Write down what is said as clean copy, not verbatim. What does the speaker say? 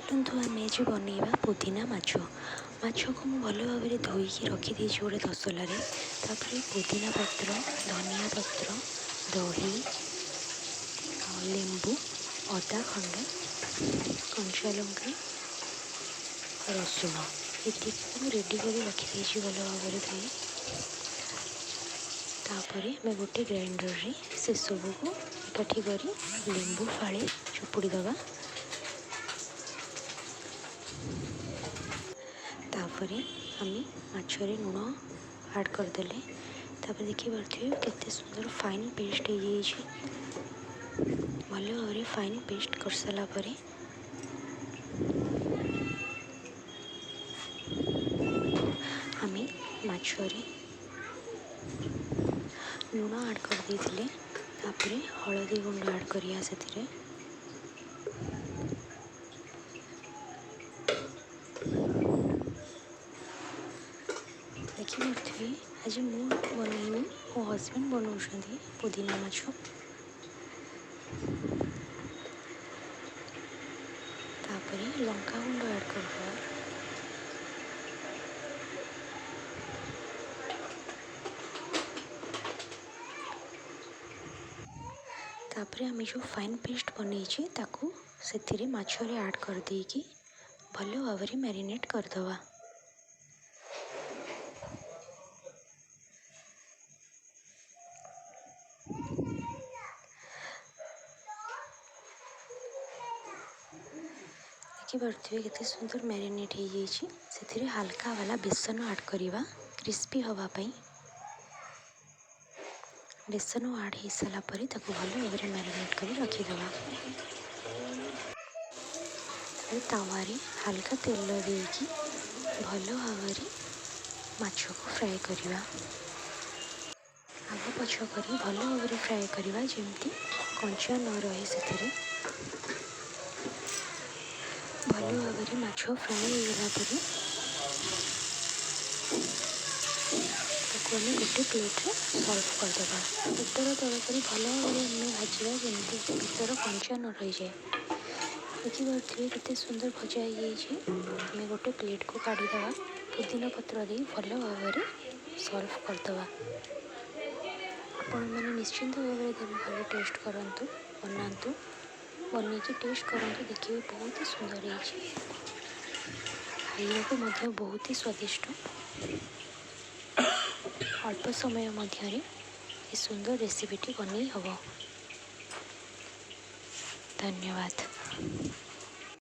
चलतु आम आज बनइबा पुदीना माछ। माछ को मु भल भाव में धोईकी रखीदे गोटे तसलार पुदीना पत्र धनिया पत्र दही लेंबू अदा खंडे कंचा लंका रसुण ये रेडी कर रखीदे भल भाव में धोई तापर आम गोटे ग्राइंडर रे से सब को एकाठी कर लेंबू फाड़े चुपुड़ी दबा तापर आम माछरे लुण ऐड करदेले देखी पारे केते सुंदर फाइन पेस्ट हो भल भाव फाइन पेस्ट कर सारापर आम माछरे लुण ऐड कर देथिले तापर हलदी गुंड ऐड करिया से देखिए आज मु बनईनी मो हजबैंड बनाऊँ पुदीना माछ तापर लंका गुंड ऐड कर तापर आम जो फाइन पेस्ट बनई ताकू से माछरे ऐड कर देकी भल भाव में मैरिनेट करदवा। देखिए केते सुंदर मैरिनेट हो जाए हल्का वाला बेसन ऐड करवा क्रिस्पी हवापाई बेसन ऐड हो सारापर भल भाव में मैरिनेट कर रखीदे तावारे हल्का तेल देकी भल भाव में माछ को फ्राए करवा आग पछ कर भल भाव में फ्राए करवा जमती कंचा न रहे से भल भाव में माछ फ्राए होगला आम गोटे प्लेट रे सर्व करदे उत्तर तल कर भल भाव में भाजवा जमी भीतर कंचा न रही जाए देखिए केते सुंदर भजा हो गोटे प्लेट को काढ़ीदे पुदीना पत्र दे भल भाव में सर्व करदे आपण मैंने निश्चिंत भाव में भले टेस्ट करंतु बनातु बनईकी टेस्ट करंतु देखिए बहुत ही सुंदर खाइबा बहुत ही स्वादिष्ट अल्प समय मध्य ये सुंदर रेसिपीटी बनई हम। धन्यवाद।